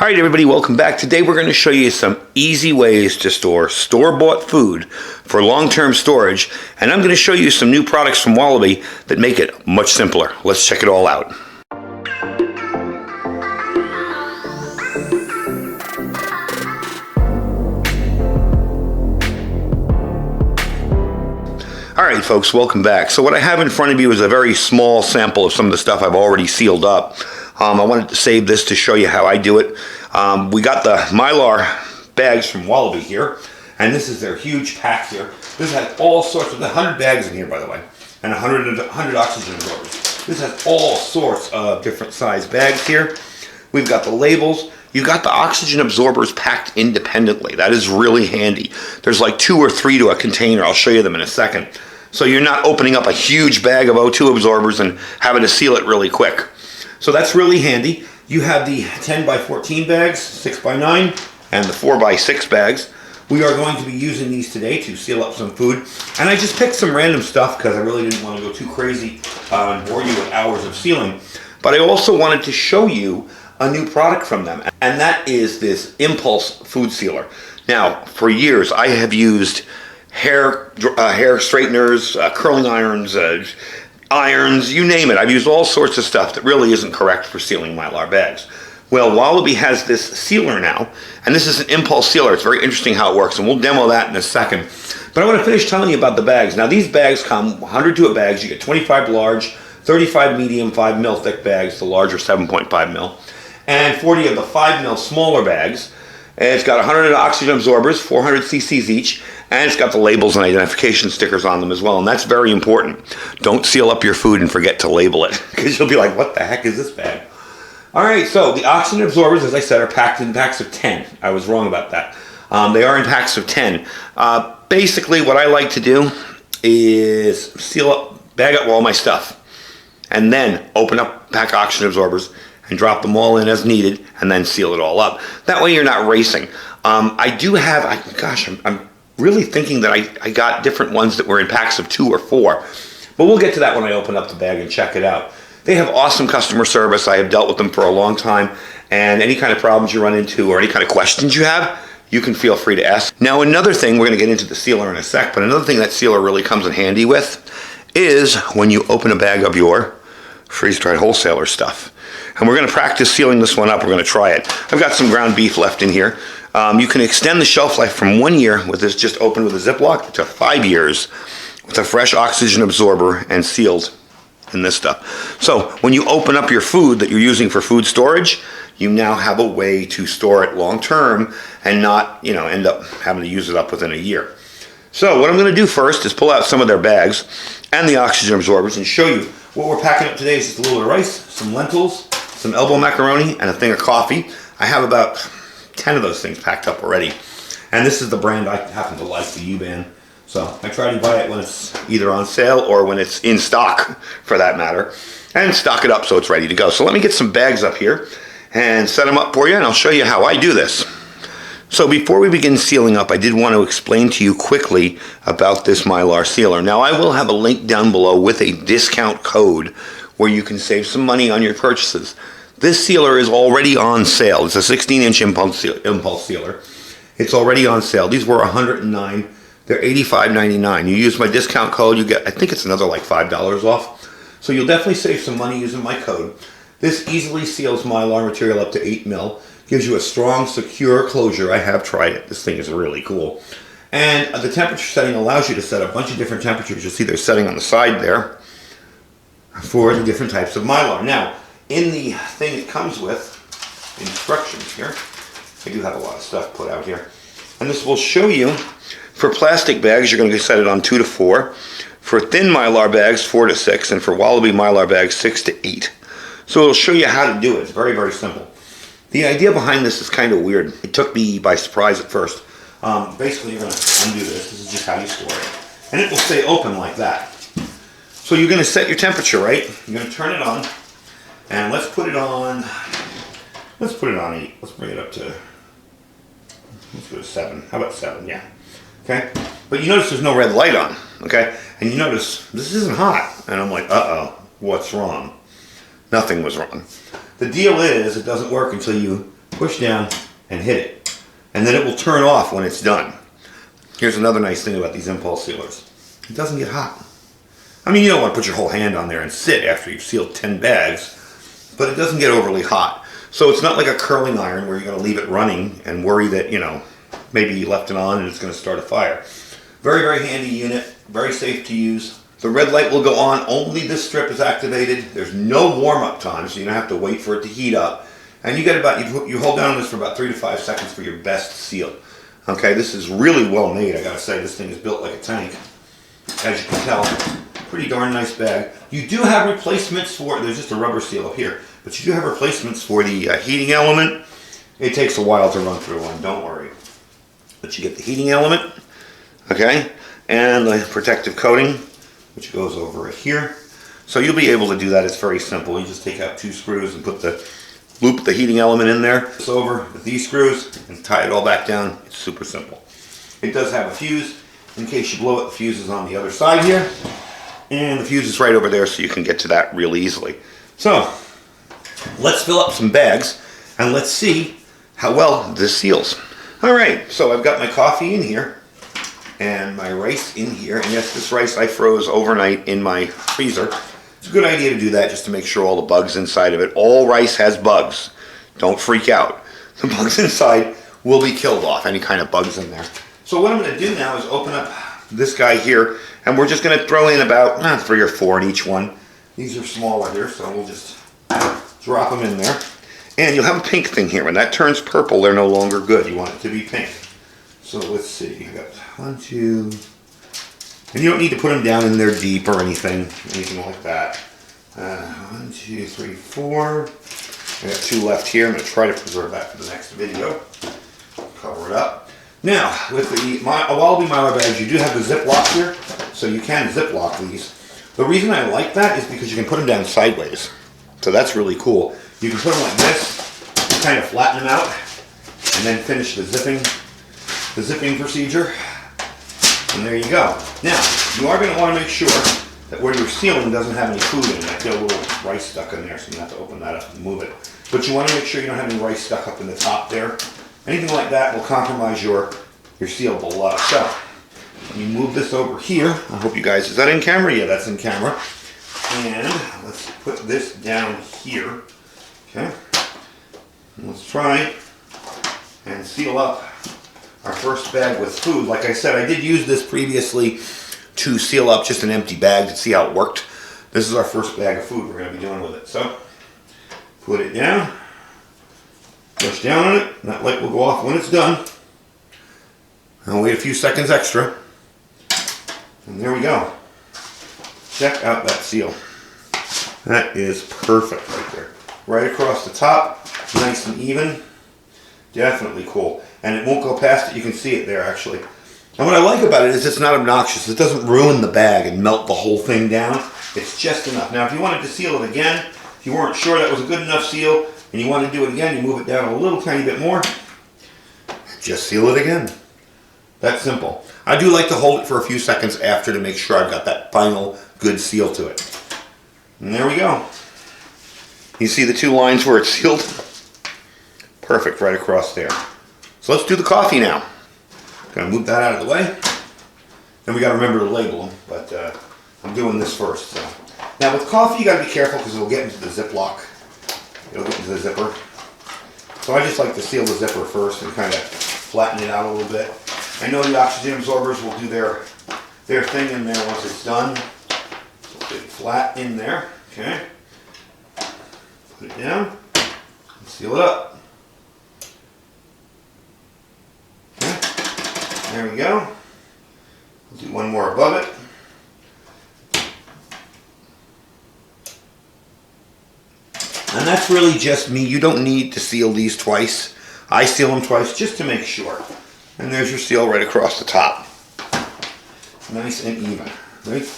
Alright everybody, welcome back. Today we're going to show you some easy ways to store store-bought food for long-term storage, and I'm going to show you some new products from Wallaby that make it much simpler. Let's check it all out. Alright folks, welcome back. So what I have in front of you is a very small sample of some of the stuff I've already sealed up. I wanted to save this to show you how I do it. We got the Mylar bags from Wallaby here, and this is their huge pack here. This has all sorts of 100 bags in here, by the way, and 100 oxygen absorbers. This has all sorts of different size bags here. We've got the labels. You've got the oxygen absorbers packed independently. That is really handy. There's like 2 or 3 to a container. I'll show you them in a second. So you're not opening up a huge bag of O2 absorbers and having to seal it really quick. So that's really handy. You have the 10 by 14 bags, 6 by 9, and the 4 by 6 bags. We are going to be using these today to seal up some food. And I just picked some random stuff because I really didn't want to go too crazy and bore you with hours of sealing. But I also wanted to show you a new product from them, and that is this Impulse Food Sealer. Now, for years I have used hair straighteners, curling irons, you name it. I've used all sorts of stuff that really isn't correct for sealing Mylar bags. Well, Wallaby has this sealer now, and this is an impulse sealer. It's very interesting how it works, and we'll demo that in a second. But I want to finish telling you about the bags. Now, these bags come 100 to a bags. You get 25 large, 35 medium, 5 mil thick bags. The large are 7.5 mil, and 40 of the 5 mil smaller bags. And it's got 100 oxygen absorbers, 400 cc's each, and it's got the labels and identification stickers on them as well, and that's very important. Don't seal up your food and forget to label it, because you'll be like, what the heck is this bag? Alright, so the oxygen absorbers, as I said, are packed in packs of 10. I was wrong about that. They are in packs of 10. Basically, what I like to do is bag up all my stuff, and then open up pack oxygen absorbers, and drop them all in as needed, and then seal it all up. That way you're not racing. I do have, I'm really thinking that I got different ones that were in packs of 2 or 4. But we'll get to that when I open up the bag and check it out. They have awesome customer service. I have dealt with them for a long time, and any kind of problems you run into or any kind of questions you have, you can feel free to ask. Now another thing, we're going to get into the sealer in a sec, but another thing that sealer really comes in handy with is when you open a bag of your freeze-dried wholesaler stuff. And we're going to practice sealing this one up. We're going to try it. I've got some ground beef left in here. You can extend the shelf life from 1 year with this just opened with a Ziploc to 5 years with a fresh oxygen absorber and sealed in this stuff. So when you open up your food that you're using for food storage, you now have a way to store it long term and not, end up having to use it up within a year. So what I'm going to do first is pull out some of their bags and the oxygen absorbers and show you what we're packing up today. Is just a little bit of rice, some lentils, some elbow macaroni, and a thing of coffee. I have about 10 of those things packed up already. And this is the brand I happen to like, the U-Ban. So I try to buy it when it's either on sale or when it's in stock, for that matter, and stock it up so it's ready to go. So let me get some bags up here and set them up for you, and I'll show you how I do this. So before we begin sealing up, I did want to explain to you quickly about this Mylar Sealer. Now I will have a link down below with a discount code where you can save some money on your purchases. This sealer is already on sale. It's a 16-inch impulse sealer. It's already on sale. These were $109. They're $85.99. You use my discount code, you get, I think it's another like $5 off. So you'll definitely save some money using my code. This easily seals Mylar material up to 8 mil. Gives you a strong, secure closure. I have tried it. This thing is really cool. And the temperature setting allows you to set a bunch of different temperatures. You'll see they're setting on the side there for the different types of Mylar. Now, in the thing it comes with, instructions here, I do have a lot of stuff put out here. And this will show you, for plastic bags, you're going to set it on 2 to 4. For thin Mylar bags, 4 to 6. And for Wallaby Mylar bags, 6 to 8. So it'll show you how to do it. It's very, very simple. The idea behind this is kind of weird. It took me by surprise at first. Basically, you're going to undo this. This is just how you store it. And it will stay open like that. So you're going to set your temperature, right? You're going to turn it on. And let's put it on 8. Let's bring it up to, let's go to 7. How about 7? Yeah. Okay? But you notice there's no red light on. Okay? And you notice this isn't hot. And I'm like, uh-oh, what's wrong? Nothing was wrong. The deal is, it doesn't work until you push down and hit it. And then it will turn off when it's done. Here's another nice thing about these impulse sealers. It doesn't get hot. I mean, you don't want to put your whole hand on there and sit after you've sealed 10 bags, but it doesn't get overly hot. So it's not like a curling iron where you're going to leave it running and worry that, you know, maybe you left it on and it's going to start a fire. Very, very handy unit, very safe to use. The red light will go on, only this strip is activated. There's no warm-up time, so you don't have to wait for it to heat up. And you get about, you hold down on this for about 3 to 5 seconds for your best seal. Okay, this is really well made, I gotta say. This thing is built like a tank. As you can tell, pretty darn nice bag. You do have replacements for, there's just a rubber seal up here, but you do have replacements for the heating element. It takes a while to run through one, don't worry. But you get the heating element, okay, and the protective coating, which goes over it here. So you'll be able to do that. It's very simple. You just take out 2 screws and loop the heating element in there. It's over with these screws and tie it all back down. It's super simple. It does have a fuse. In case you blow it, the fuse is on the other side here. And the fuse is right over there, so you can get to that real easily. So let's fill up some bags and let's see how well this seals. All right, so I've got my coffee in here and my rice in here. And yes, this rice I froze overnight in my freezer. It's a good idea to do that just to make sure all the bugs inside of it. All rice has bugs. Don't freak out. The bugs inside will be killed off, any kind of bugs in there. So what I'm going to do now is open up this guy here, and we're just going to throw in about 3 or 4 in each one. These are smaller here, so we'll just drop them in there. And you'll have a pink thing here. When that turns purple, they're no longer good. You want it to be pink. So let's see. I got 1, 2... And you don't need to put them down in there deep or anything like that. 1, 2, 3, 4. I got 2 left here. I'm going to try to preserve that for the next video. Cover it up. Now, with the Wallaby Mylar bags, you do have the zip lock here, so you can zip lock these. The reason I like that is because you can put them down sideways. So that's really cool. You can put them like this, kind of flatten them out, and then finish the zipping procedure. And there you go. Now, you are going to want to make sure that where you're sealing doesn't have any food in it. I feel a little rice stuck in there, so you have to open that up and move it. But you want to make sure you don't have any rice stuck up in the top there. Anything like that will compromise your seal below. So, let me move this over here. I hope you guys, is that in camera? Yeah, that's in camera. And let's put this down here. Okay. And let's try and seal up our first bag with food. Like I said, I did use this previously to seal up just an empty bag to see how it worked. This is our first bag of food we're going to be doing with it. So, put it down, push down on it, and that light will go off when it's done. I'll wait a few seconds extra. And there we go. Check out that seal. That is perfect right there. Right across the top, nice and even. Definitely cool. And it won't go past it. You can see it there, actually. And what I like about it is it's not obnoxious. It doesn't ruin the bag and melt the whole thing down. It's just enough. Now, if you wanted to seal it again, if you weren't sure that was a good enough seal, and you want to do it again, you move it down a little tiny bit more. Just seal it again. That's simple. I do like to hold it for a few seconds after to make sure I've got that final good seal to it. And there we go. You see the 2 lines where it's sealed? Perfect, right across there. So let's do the coffee now. Gonna move that out of the way. Then we gotta remember to label them, but I'm doing this first. So. Now with coffee, you gotta be careful because it'll get into the ziplock. It'll get into the zipper. So I just like to seal the zipper first and kind of flatten it out a little bit. I know the oxygen absorbers will do their thing in there once it's done. So put it flat in there, okay? Put it down and seal it up. There we go. We'll do one more above it. And that's really just me. You don't need to seal these twice. I seal them twice just to make sure. And there's your seal right across the top. Nice and even, right?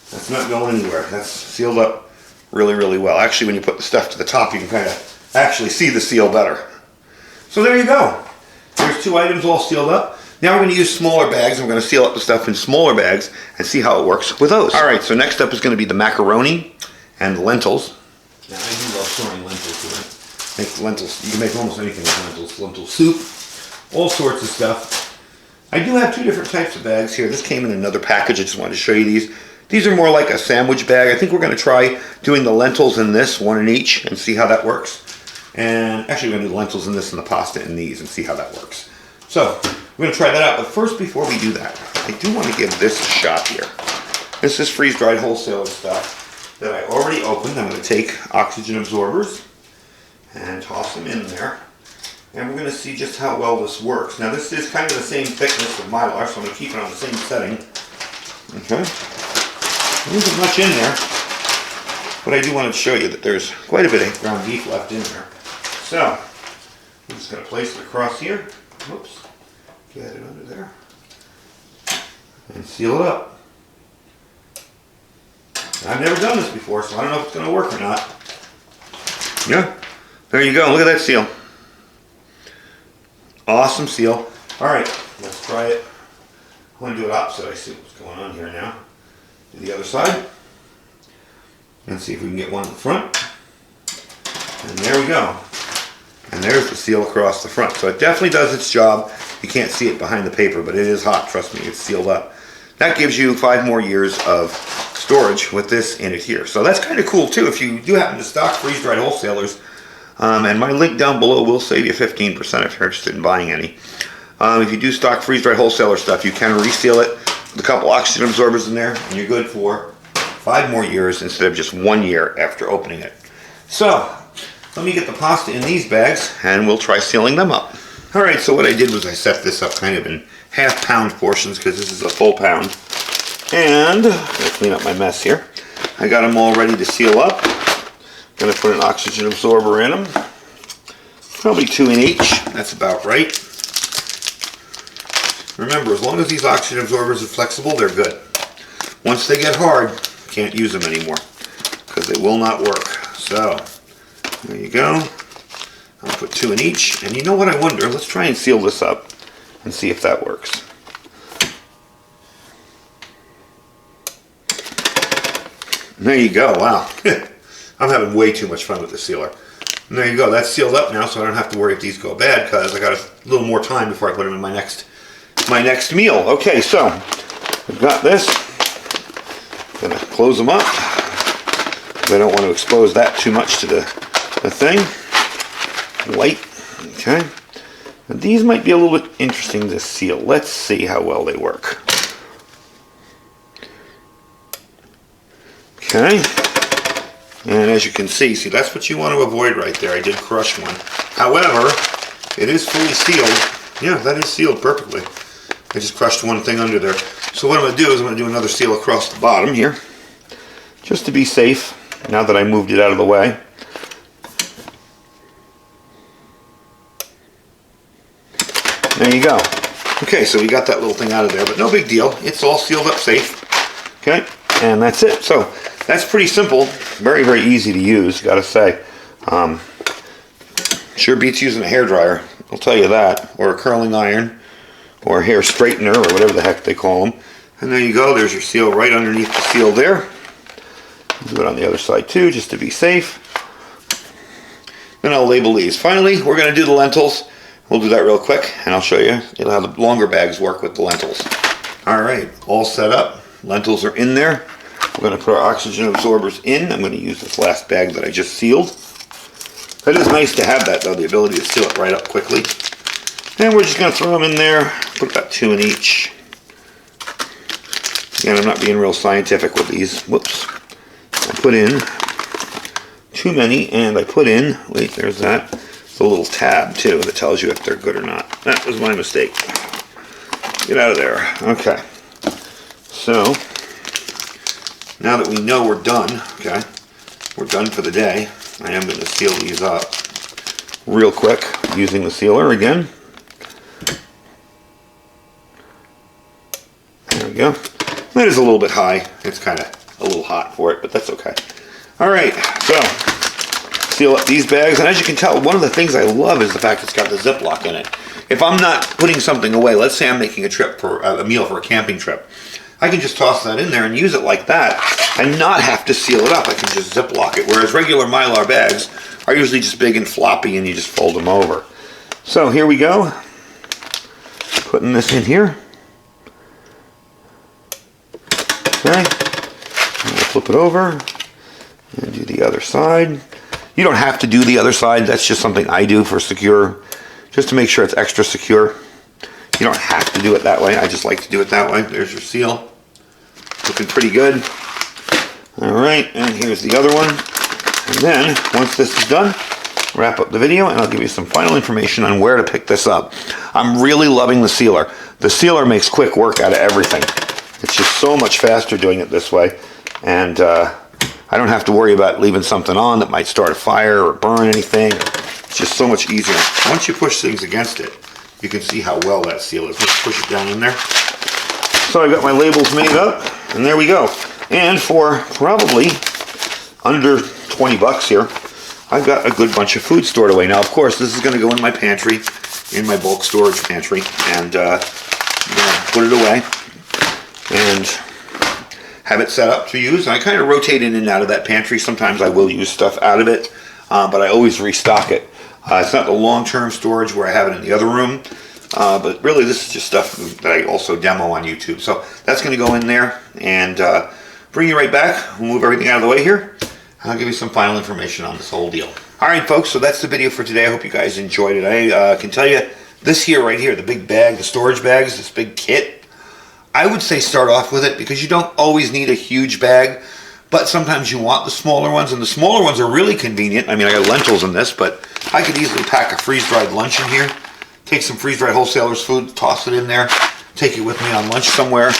That's not going anywhere. That's sealed up really, really well. Actually, when you put the stuff to the top, you can kind of actually see the seal better. So there you go. There's 2 items all sealed up. Now we're going to use smaller bags, and we're going to seal up the stuff in smaller bags and see how it works with those. Alright, so next up is going to be the macaroni and the lentils. Now I do love throwing lentils to it. Make lentils. You can make almost anything with lentils. Lentil soup, all sorts of stuff. I do have two different types of bags here. This came in another package. I just wanted to show you these. These are more like a sandwich bag. I think we're going to try doing the lentils in this, one in each, and see how that works. And actually, we're going to do the lentils in this and the pasta in these and see how that works. So, we're going to try that out. But first, before we do that, I do want to give this a shot here. This is freeze-dried wholesaler stuff that I already opened. I'm going to take oxygen absorbers and toss them in there. And we're going to see just how well this works. Now, this is kind of the same thickness of Mylar, so I'm going to keep it on the same setting. Okay. There isn't much in there, but I do want to show you that there's quite a bit of ground beef left in there. So, I'm just going to place it across here. Whoops. Get it under there. And seal it up. I've never done this before, so I don't know if it's going to work or not. Yeah. There you go. Look at that seal. Awesome seal. Alright, let's try it. I'm going to do it opposite. I see what's going on here now. Do the other side. And see if we can get one in the front. And there we go. And there's the seal across the front. So it definitely does its job. You can't see it behind the paper, but it is hot. Trust me, it's sealed up. That gives you 5 more years of storage with this in it here. So that's kind of cool too. If you do happen to stock freeze-dried wholesalers, and my link down below will save you 15% if you're interested in buying any. If you do stock freeze-dried wholesaler stuff, you can reseal it with a couple oxygen absorbers in there, and you're good for 5 more years instead of just 1 year after opening it. So, let me get the pasta in these bags, and we'll try sealing them up. Alright, so what I did was I set this up kind of in half-pound portions, because this is a full pound. And, I'm going to clean up my mess here. I got them all ready to seal up. Going to put an oxygen absorber in them. Probably 2 in each. That's about right. Remember, as long as these oxygen absorbers are flexible, they're good. Once they get hard, can't use them anymore because they will not work. So, there you go. I'll put 2 in each. And you know what I wonder? Let's try and seal this up and see if that works. There you go. Wow. I'm having way too much fun with the sealer. And there you go. That's sealed up now, so I don't have to worry if these go bad because I got a little more time before I put them in my next meal. Okay, so I've got this. I'm going to close them up. I don't want to expose that too much to the thing. Light. Okay. And these might be a little bit interesting to seal. Let's see how well they work. Okay. And as you can see, that's what you want to avoid right there. I did crush one. However, it is fully sealed. Yeah, that is sealed perfectly. I just crushed one thing under there. So what I'm going to do is I'm going to do another seal across the bottom here. Just to be safe, now that I moved it out of the way. There you go. Okay, so we got that little thing out of there, but no big deal. It's all sealed up safe. Okay, and that's it. So that's pretty simple. Very, very easy to use, gotta say. Sure beats using a hairdryer, I'll tell you that. Or a curling iron, or a hair straightener, or whatever the heck they call them. And there you go, there's your seal right underneath the seal there. Do it on the other side too, just to be safe. Then I'll label these. Finally, we're gonna do the lentils. We'll do that real quick, and I'll show you how the longer bags work with the lentils. All right, all set up. Lentils are in there. We're going to put our oxygen absorbers in. I'm going to use this last bag that I just sealed. It is nice to have that, though, the ability to seal it right up quickly. And we're just going to throw them in there. Put about 2 in each. Again, I'm not being real scientific with these. Whoops. I put in too many, and I put in, wait, there's that. It's a little tab, too, that tells you if they're good or not. That was my mistake. Get out of there. Okay. So, now that we know we're done, okay, we're done for the day, I am going to seal these up real quick using the sealer again. There we go. That is a little bit high. It's kind of a little hot for it, but that's okay. All right, so seal up these bags, and as you can tell, one of the things I love is the fact it's got the Ziploc in it. If I'm not putting something away, let's say I'm making a trip for a meal for a camping trip, I can just toss that in there and use it like that and not have to seal it up. I can just Ziploc it. Whereas regular Mylar bags are usually just big and floppy and you just fold them over. So here we go. Putting this in here. Okay. And we'll flip it over and do the other side. You don't have to do the other side. That's just something I do for secure, just to make sure it's extra secure. You don't have to do it that way. I just like to do it that way. There's your seal. Looking pretty good. All right, and here's the other one. And then, once this is done, wrap up the video and I'll give you some final information on where to pick this up. I'm really loving the sealer. The sealer makes quick work out of everything. It's just so much faster doing it this way. And I don't have to worry about leaving something on that might start a fire or burn anything. It's just so much easier. Once you push things against it, you can see how well that seal is. Let's push it down in there. So I've got my labels made up, and there we go. And for probably under 20 bucks here, I've got a good bunch of food stored away. Now, of course, this is going to go in my pantry, in my bulk storage pantry, and I'm going to put it away and have it set up to use. And I kind of rotate in and out of that pantry. Sometimes I will use stuff out of it, but I always restock it. It's not the long-term storage where I have it in the other room, but really this is just stuff that I also demo on YouTube. So that's going to go in there and bring you right back. We'll move everything out of the way here. I'll give you some final information on this whole deal. All right, folks, so that's the video for today. I hope you guys enjoyed it. I can tell you this here, right here, the big bag, the storage bags, this big kit, I would say start off with it because you don't always need a huge bag, but sometimes you want the smaller ones, and the smaller ones are really convenient. I mean, I got lentils in this, but I could easily pack a freeze-dried lunch in here, take some freeze-dried wholesalers food, toss it in there, take it with me on lunch somewhere,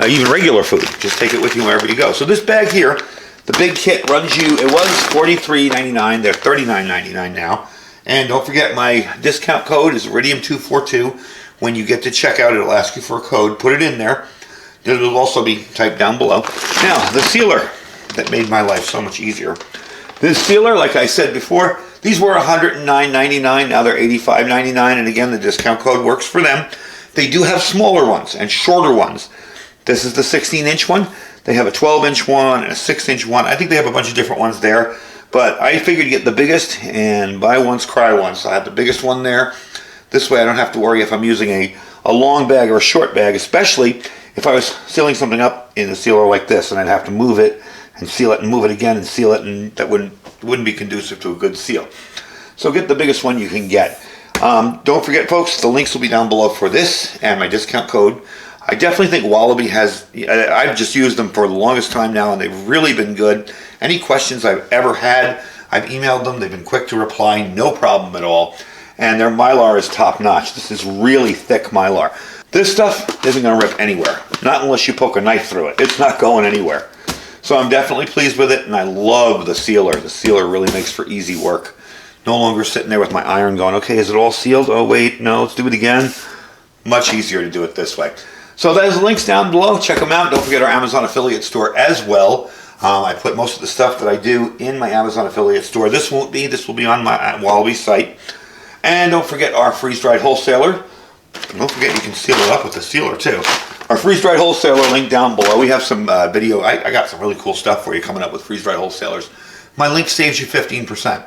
even regular food. Just take it with you wherever you go. So this bag here, the big kit runs you, it was $43.99, they're $39.99 now. And don't forget, my discount code is Iridium242. When you get to checkout, it'll ask you for a code. Put it in there. It'll also be typed down below. Now, the sealer that made my life so much easier. This sealer, like I said before, these were $109.99. Now they're $85.99. And again, the discount code works for them. They do have smaller ones and shorter ones. This is the 16-inch one. They have a 12-inch one and a 6-inch one. I think they have a bunch of different ones there. But I figured to get the biggest and buy once, cry once. So I have the biggest one there. This way I don't have to worry if I'm using a long bag or a short bag, especially if I was sealing something up in a sealer like this and I'd have to move it and seal it and move it again and seal it, and that wouldn't be conducive to a good seal. So get the biggest one you can get. Don't forget, folks, the links will be down below for this and my discount code. I definitely think Wallaby has, I've just used them for the longest time now and they've really been good. Any questions I've ever had, I've emailed them. They've been quick to reply, no problem at all. And their Mylar is top notch. This is really thick Mylar. This stuff isn't going to rip anywhere, not unless you poke a knife through it. It's not going anywhere. So I'm definitely pleased with it, and I love the sealer. The sealer really makes for easy work. No longer sitting there with my iron going, okay, is it all sealed? Oh, wait, no, let's do it again. Much easier to do it this way. So there's the links down below. Check them out. Don't forget our Amazon affiliate store as well. I put most of the stuff that I do in my Amazon affiliate store. This won't be. This will be on my Wallaby site. And don't forget our freeze-dried wholesaler. And don't forget you can seal it up with the sealer too. Our freeze-dried wholesaler link down below. We have some video. I got some really cool stuff for you coming up with freeze-dried wholesalers. My link saves you 15%.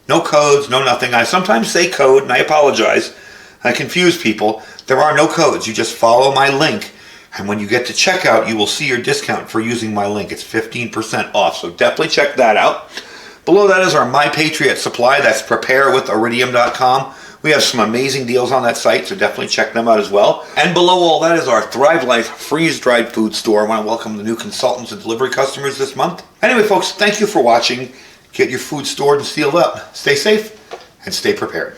No codes, no nothing. I sometimes say code, and I apologize. I confuse people. There are no codes. You just follow my link. And when you get to checkout, you will see your discount for using my link. It's 15% off. So definitely check that out. Below that is our My Patriot Supply. That's preparewithiridium.com. We have some amazing deals on that site, so definitely check them out as well. And below all that is our Thrive Life freeze-dried food store. I want to welcome the new consultants and delivery customers this month. Anyway, folks, thank you for watching. Get your food stored and sealed up. Stay safe and stay prepared.